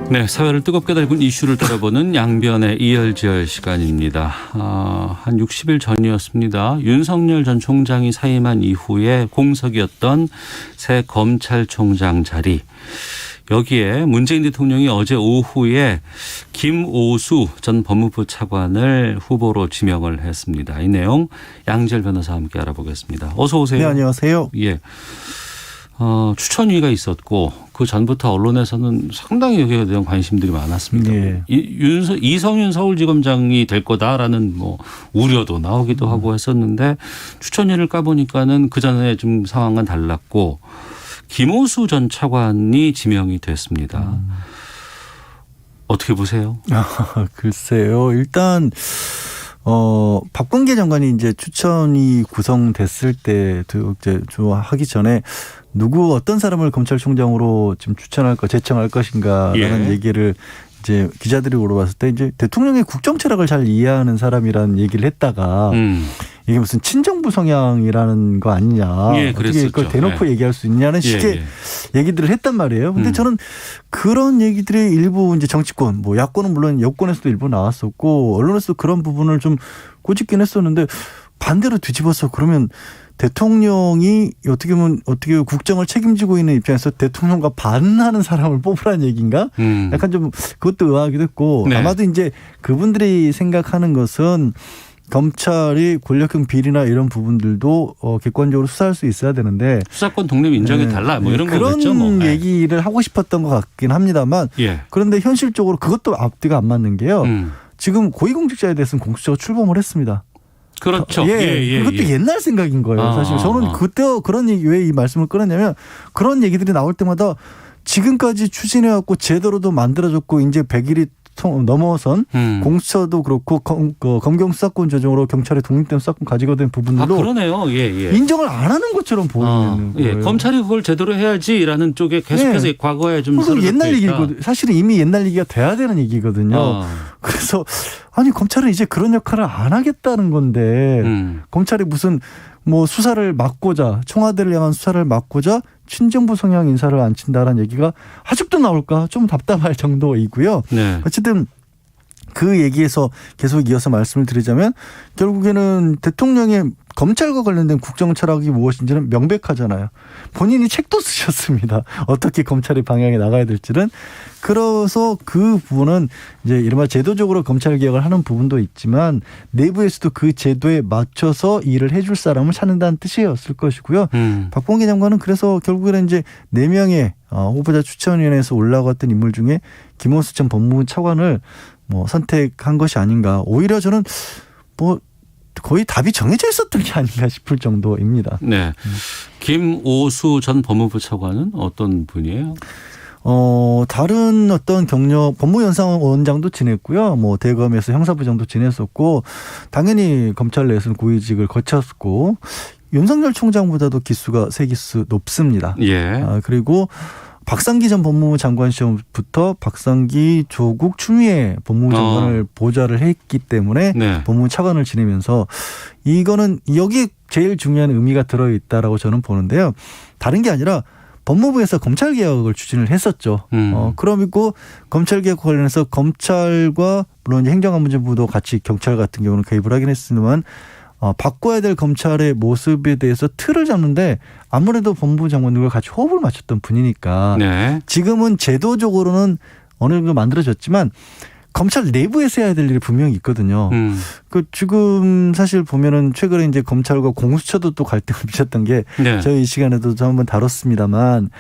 네, 사회를 뜨겁게 달군 이슈를 따라보는 양변의 이열지열 시간입니다. 한 60일 전이었습니다. 윤석열 전 총장이 사임한 이후에 공석이었던 새 검찰총장 자리. 여기에 문재인 대통령이 어제 오후에 김오수 전 법무부 차관을 후보로 지명을 했습니다. 이 내용 양지열 변호사와 함께 알아보겠습니다. 어서 오세요. 네, 안녕하세요. 예. 추천위가 있었고 그 전부터 언론에서는 상당히 여기에 대한 관심들이 많았습니다. 네. 이성윤 서울지검장이 될 거다라는 우려도 나오기도 하고 했었는데 추천위를 까보니까는 그 전에 좀 상황은 달랐고 김오수 전 차관이 지명이 됐습니다. 어떻게 보세요? 글쎄요. 일단 박범계 장관이 이제 추천이 구성됐을 때 이제 하기 전에 누구 어떤 사람을 검찰총장으로 지금 제청할 것인가라는 얘기를 이제 기자들이 물어봤을 때 이제 대통령의 국정 철학을 잘 이해하는 사람이라는 얘기를 했다가 이게 무슨 친정부 성향이라는 거 아니냐. 예, 어떻게 그걸 대놓고 얘기할 수 있냐는 식의 얘기들을 했단 말이에요. 근데 저는 그런 얘기들이 일부 이제 정치권, 야권은 물론 여권에서도 일부 나왔었고 언론에서도 그런 부분을 좀 꼬집긴 했었는데 반대로 뒤집어서 그러면 대통령이 어떻게 보면 국정을 책임지고 있는 입장에서 대통령과 반하는 사람을 뽑으라는 얘기인가? 약간 좀 그것도 의아하기도 했고 네. 아마도 이제 그분들이 생각하는 것은 검찰이 권력형 비리나 이런 부분들도 객관적으로 수사할 수 있어야 되는데 수사권 독립 인정해 달라 이런 거겠죠. 그런 얘기를 하고 싶었던 것 같긴 합니다만 그런데 현실적으로 그것도 앞뒤가 안 맞는 게요. 지금 고위공직자에 대해서는 공수처가 출범을 했습니다. 그렇죠. 그것도 옛날 생각인 거예요. 사실 저는 그때 그런 얘기 왜 이 말씀을 꺼냈냐면 그런 얘기들이 나올 때마다 지금까지 추진해왔고 제도로도 만들어졌고 이제 100일이 넘어선 공수처도 그렇고 검경 수사권 조정으로 경찰의 독립된 수사권 가지고 된 부분들도 그러네요. 인정을 안 하는 것처럼 보이는 거예요. 검찰이 그걸 제대로 해야지라는 쪽에 계속해서 과거에 좀 옛날 얘기거든요. 사실은 이미 옛날 얘기가 돼야 되는 얘기거든요. 그래서 아니 검찰은 이제 그런 역할을 안 하겠다는 건데 검찰이 무슨 수사를 막고자 청와대를 향한 수사를 막고자 친정부 성향 인사를 안 친다라는 얘기가 아직도 나올까 좀 답답할 정도이고요. 네. 어쨌든 그 얘기에서 계속 이어서 말씀을 드리자면 결국에는 대통령의 검찰과 관련된 국정 철학이 무엇인지는 명백하잖아요. 본인이 책도 쓰셨습니다. 어떻게 검찰의 방향에 나가야 될지는. 그래서 그 부분은 이제 이른바 제도적으로 검찰 개혁을 하는 부분도 있지만 내부에서도 그 제도에 맞춰서 일을 해줄 사람을 찾는다는 뜻이었을 것이고요. 박범계 장관은 그래서 결국에는 이제 4명의 후보자 추천위원회에서 올라갔던 인물 중에 김오수 전 법무부 차관을 선택한 것이 아닌가. 오히려 저는 거의 답이 정해져 있었던 게 아닌가 싶을 정도입니다. 네. 김오수 전 법무부 차관은 어떤 분이에요? 다른 어떤 경력 법무연수원장도 지냈고요. 대검에서 형사부장도 지냈었고 당연히 검찰 내에서는 고위직을 거쳤고 윤석열 총장보다도 기수가 3기수 높습니다. 그리고 박상기 전 법무부 장관 시험부터 박상기, 조국, 추미애 법무부 장관을 보좌를 했기 때문에 법무부 차관을 지내면서 이거는 여기에 제일 중요한 의미가 들어있다라고 저는 보는데요. 다른 게 아니라 법무부에서 검찰개혁을 추진을 했었죠. 그러고 검찰개혁 관련해서 검찰과 물론 이제 행정안전부도 같이 경찰 같은 경우는 개입을 하긴 했지만 바꿔야 될 검찰의 모습에 대해서 틀을 잡는데 아무래도 법무부 장관들과 같이 호흡을 맞췄던 분이니까 지금은 제도적으로는 어느 정도 만들어졌지만 검찰 내부에서 해야 될 일이 분명히 있거든요. 지금 사실 보면은 최근에 이제 검찰과 공수처도 또 갈등을 빚었던 게 저희 이 시간에도 한번 다뤘습니다만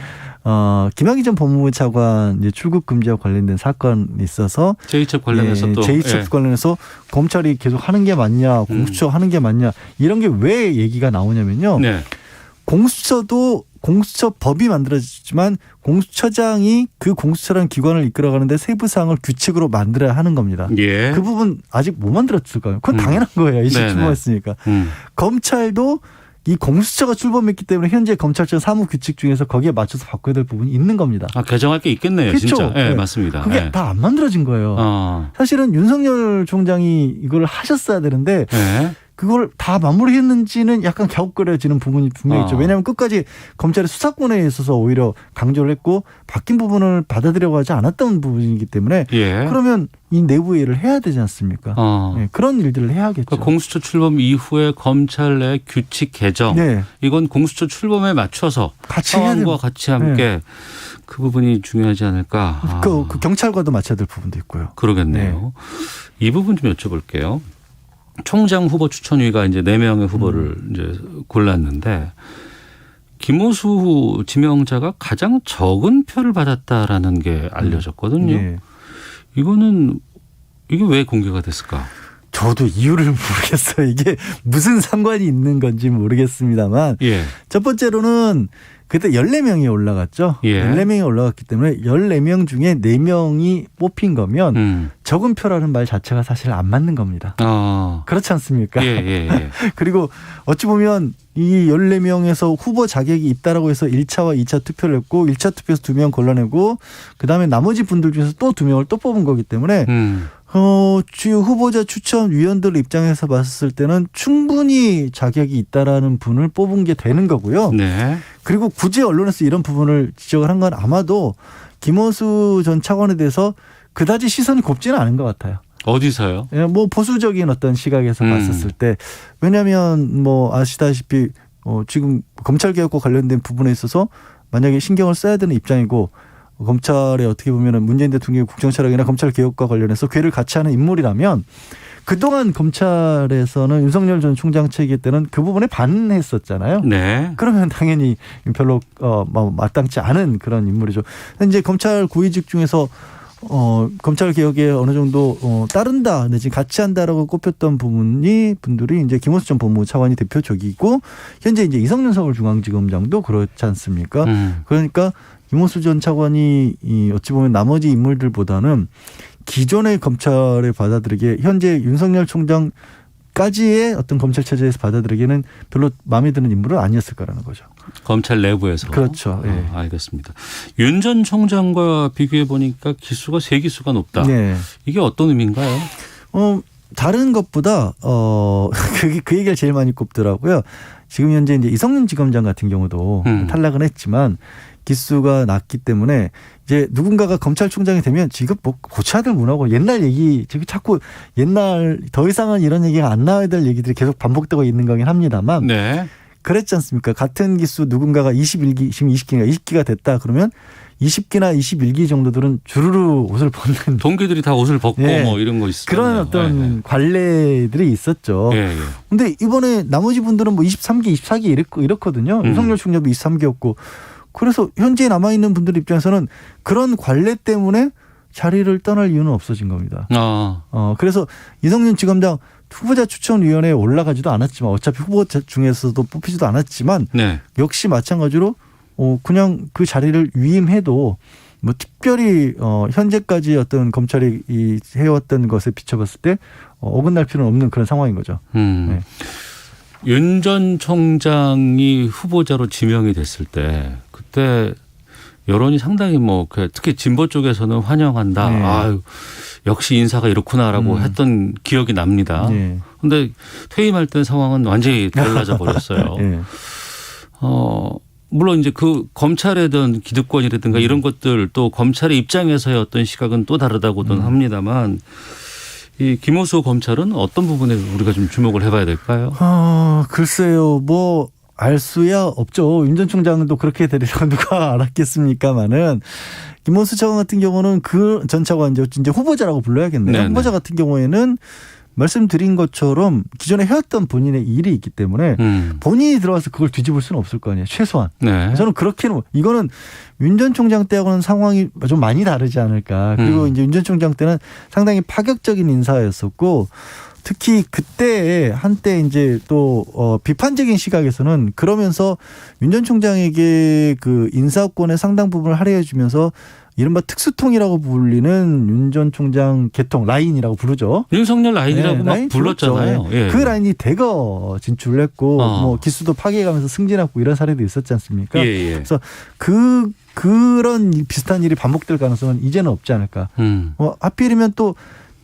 김학의 전 법무부 차관 이제 출국 금지와 관련된 사건이 있어서 제2첩 관련해서 또 제2첩 관련해서 검찰이 계속 하는 게 맞냐, 공수처 하는 게 맞냐 이런 게 왜 얘기가 나오냐면요. 공수처 법이 만들어지지만 공수처장이 그 공수처라는 기관을 이끌어가는데 세부 사항을 규칙으로 만들어야 하는 겁니다. 그 부분 아직 못 만들었을까요? 그건 당연한 거예요. 이제 출범했으니까. 검찰도 이 공수처가 출범했기 때문에 현재 검찰청 사무규칙 중에서 거기에 맞춰서 바꿔야 될 부분이 있는 겁니다. 개정할 게 있겠네요. 그렇죠? 진짜. 네, 맞습니다. 그게 다 안 만들어진 거예요. 사실은 윤석열 총장이 이걸 하셨어야 되는데 그걸 다 마무리했는지는 약간 갸웃거려지는 부분이 분명히 있죠. 왜냐하면 끝까지 검찰이 수사권에 있어서 오히려 강조를 했고 바뀐 부분을 받아들여고 하지 않았던 부분이기 때문에 예. 그러면 이 내부 일을 해야 되지 않습니까? 네, 그런 일들을 해야겠죠. 그러니까 공수처 출범 이후에 검찰 내 규칙 개정 네. 이건 공수처 출범에 맞춰서 같이 해야 상황과 같이 함께 그 부분이 중요하지 않을까. 그 경찰과도 맞춰야 될 부분도 있고요. 그러겠네요. 이 부분 좀 여쭤볼게요. 총장 후보 추천위가 이제 4명의 후보를 이제 골랐는데 김호수 지명자가 가장 적은 표를 받았다라는 게 알려졌거든요. 네. 이게 왜 공개가 됐을까? 저도 이유를 모르겠어요. 이게 무슨 상관이 있는 건지 모르겠습니다만 예. 첫 번째로는 그때 14명이 올라갔죠. 예. 14명이 올라갔기 때문에 14명 중에 4명이 뽑힌 거면 적은 표라는 말 자체가 사실 안 맞는 겁니다. 그렇지 않습니까? 예. 그리고 어찌 보면 이 14명에서 후보 자격이 있다라고 해서 1차와 2차 투표를 했고 1차 투표에서 2명 골라내고 그다음에 나머지 분들 중에서 또 2명을 또 뽑은 거기 때문에 주요 후보자 추천 위원들 입장에서 봤을 때는 충분히 자격이 있다라는 분을 뽑은 게 되는 거고요. 네. 그리고 굳이 언론에서 이런 부분을 지적을 한 건 아마도 김호수 전 차관에 대해서 그다지 시선이 곱지는 않은 것 같아요. 어디서요? 뭐 보수적인 어떤 시각에서 봤었을 때 왜냐하면 뭐 아시다시피 지금 검찰개혁과 관련된 부분에 있어서 만약에 신경을 써야 되는 입장이고 검찰에 어떻게 보면은 문재인 대통령의 국정철학이나 검찰개혁과 관련해서 궤를 같이 하는 인물이라면 그동안 검찰에서는 윤석열 전 총장 체계 때는 그 부분에 반했었잖아요. 네. 그러면 당연히 별로 마땅치 않은 그런 인물이죠. 이제 검찰 고위직 중에서 검찰 개혁에 어느 정도 따른다 내지 같이 한다라고 꼽혔던 분들이 이제 김호수 전 법무부 차관이 대표적이고 현재 이제 이성윤 서울중앙지검장도 그렇지 않습니까? 그러니까 김호수 전 차관이 어찌 보면 나머지 인물들보다는 기존의 검찰에 받아들이기에 현재 윤석열 총장까지의 어떤 검찰 체제에서 받아들이기에는 별로 마음에 드는 인물은 아니었을 거라는 거죠. 검찰 내부에서. 그렇죠. 예. 알겠습니다. 윤 전 총장과 비교해 보니까 기수가 3기수가 높다. 네. 이게 어떤 의미인가요? 다른 것보다 그 얘기를 제일 많이 꼽더라고요. 지금 현재 이제 이성윤 지검장 같은 경우도 탈락은 했지만 기수가 낮기 때문에 이제 누군가가 검찰총장이 되면 지금 뭐 고쳐야 될 문화고 옛날 얘기 지금 자꾸 옛날 더 이상은 이런 얘기가 안 나와야 될 얘기들이 계속 반복되고 있는 거긴 합니다만 네. 그랬지 않습니까? 같은 기수 누군가가 21기 지금 20기가 됐다 그러면 20기나 21기 정도들은 주르르 옷을 벗는 동기들이 다 옷을 벗고 뭐 이런 거 있어요. 그런 어떤 관례들이 있었죠. 그런데 이번에 나머지 분들은 뭐 23기, 24기 이렇거든요. 윤석열 총장도 23기였고 그래서 현재 남아있는 분들 입장에서는 그런 관례 때문에 자리를 떠날 이유는 없어진 겁니다. 그래서 이성윤 지검장 후보자 추천위원회에 올라가지도 않았지만 어차피 후보자 중에서도 뽑히지도 않았지만 역시 마찬가지로 그냥 그 자리를 위임해도 뭐 특별히 현재까지 어떤 검찰이 해왔던 것에 비춰봤을 때 어긋날 필요는 없는 그런 상황인 거죠. 네. 윤 전 총장이 후보자로 지명이 됐을 때 그때 여론이 상당히 뭐 특히 진보 쪽에서는 환영한다. 네. 아유 역시 인사가 이렇구나라고 했던 기억이 납니다. 그런데 퇴임할 때 상황은 완전히 달라져 버렸어요. 네. 물론 이제 그 검찰의 기득권이라든가 이런 것들 또 검찰의 입장에서의 어떤 시각은 또 다르다고는 합니다만 이 김호수 검찰은 어떤 부분에 우리가 좀 주목을 해봐야 될까요? 글쎄요. 뭐 알 수야 없죠. 윤 전 총장도 그렇게 되리라고 누가 알았겠습니까마는 김호수 차관 같은 경우는 그 전 차관 이제 후보자라고 불러야겠네요. 네네. 후보자 같은 경우에는 말씀드린 것처럼 기존에 해왔던 본인의 일이 있기 때문에 본인이 들어와서 그걸 뒤집을 수는 없을 거 아니에요. 최소한. 네. 저는 그렇게는 이거는 윤 전 총장 때하고는 상황이 좀 많이 다르지 않을까. 그리고 이제 윤 전 총장 때는 상당히 파격적인 인사였었고 특히 그때 한때 이제 또 비판적인 시각에서는 그러면서 윤 전 총장에게 그 인사권의 상당 부분을 할애해 주면서 이른바 특수통이라고 불리는 윤 전 총장 개통 라인이라고 부르죠. 윤석열 라인이라고 막 라인 불렀잖아요. 예. 그 라인이 대거 진출을 했고 뭐 기수도 파괴해가면서 승진하고 이런 사례도 있었지 않습니까? 그래서 그런 비슷한 일이 반복될 가능성은 이제는 없지 않을까. 하필이면 또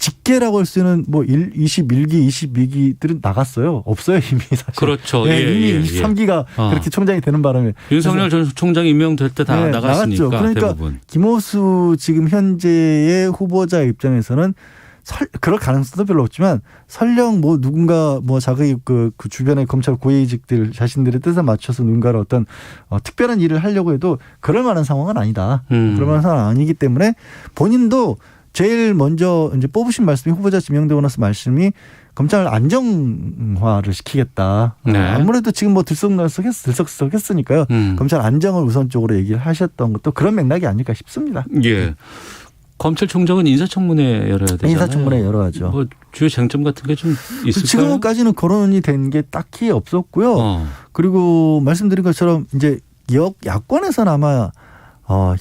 직계라고 할 수 있는 뭐 21기, 22기들은 나갔어요. 없어요 이미 사실. 그렇죠. 예, 예, 이미 예, 예. 23기가 그렇게 총장이 되는 바람에 윤석열 전 총장이 임명될 때 다 네, 나갔으니까 나갔죠. 그러니까 대부분. 김호수 지금 현재의 후보자 입장에서는 그럴 가능성도 별로 없지만 설령 뭐 누군가 뭐 자기 그 주변의 검찰 고위직들 자신들의 뜻에 맞춰서 누군가를 어떤 특별한 일을 하려고 해도 그럴 만한 상황은 아니다. 그럴 만한 상황은 아니기 때문에 본인도 제일 먼저 이제 뽑으신 말씀이 후보자 지명되고 나서 말씀이 검찰 안정화를 시키겠다. 네. 아무래도 지금 뭐 들썩들썩했으니까요. 검찰 안정을 우선적으로 얘기를 하셨던 것도 그런 맥락이 아닐까 싶습니다. 예. 검찰총장은 인사청문회 열어야 되잖아요. 인사청문회 열어야죠. 뭐 주요 쟁점 같은 게 좀 있을까요? 지금까지는 거론이 된 게 딱히 없었고요. 그리고 말씀드린 것처럼 이제 야권에서는 아마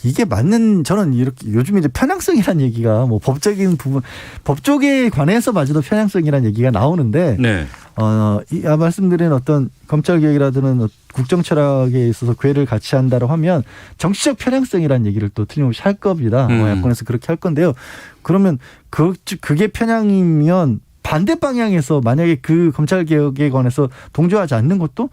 이게 맞는 저는 이렇게 요즘 이제 편향성이라는 얘기가 뭐 법적인 부분 법 쪽에 관해서 마저도 편향성이라는 얘기가 나오는데 네. 말씀드린 어떤 검찰 개혁이라든지 국정 철학에 있어서 궤를 같이 한다고 하면 정치적 편향성이라는 얘기를 또 틀림없이 할 겁니다. 야권에서 그렇게 할 건데요. 그러면 그게 편향이면 반대 방향에서 만약에 그 검찰 개혁에 관해서 동조하지 않는 것도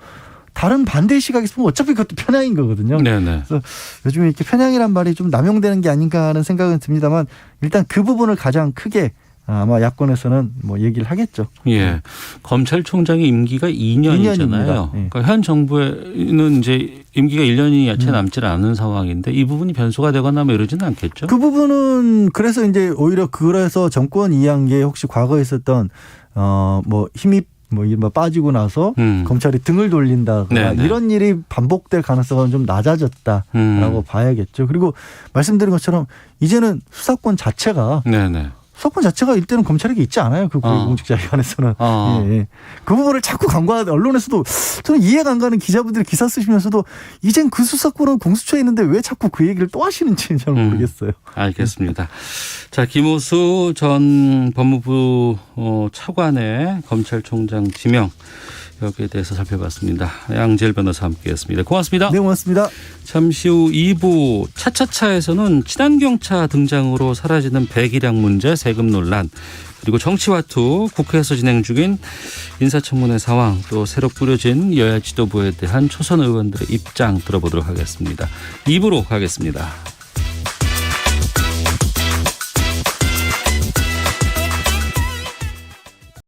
다른 반대 시각에서 보면 어차피 그것도 편향인 거거든요. 네네. 그래서 요즘에 이렇게 편향이란 말이 좀 남용되는 게 아닌가 하는 생각은 듭니다만 일단 그 부분을 가장 크게 아마 야권에서는 뭐 얘기를 하겠죠. 예. 검찰총장의 임기가 2년이잖아요. 예. 그러니까 현 정부에는 이제 임기가 1년이 채 남지 않은 상황인데 이 부분이 변수가 되거나 뭐 이러지는 않겠죠? 그 부분은 그래서 이제 오히려 그래서 정권 이한 게 혹시 과거에 있었던 뭐 힘이 뭐 빠지고 나서 검찰이 등을 돌린다거나 네네. 이런 일이 반복될 가능성은 좀 낮아졌다라고 봐야겠죠. 그리고 말씀드린 것처럼 이제는 수사권 자체가 네네. 수사권 자체가 일단은 검찰에게 있지 않아요. 그 고위공직자에 관해서는. 예. 그 부분을 자꾸 간과하는 언론에서도 저는 이해가 안 가는 기자분들이 기사 쓰시면서도 이젠 그 수사권은 공수처에 있는데 왜 자꾸 그 얘기를 또 하시는지 잘 모르겠어요. 알겠습니다. 자, 김호수 전 법무부 차관의 검찰총장 지명 여기에 대해서 살펴봤습니다. 양지열 변호사 함께했습니다. 고맙습니다. 네, 고맙습니다. 잠시 후 2부 차차차에서는 친환경차 등장으로 사라지는 배기량 문제, 세금 논란, 그리고 정치화투, 국회에서 진행 중인 인사청문회 상황, 또 새로 꾸려진 여야 지도부에 대한 초선 의원들의 입장 들어보도록 하겠습니다. 2부로 가겠습니다.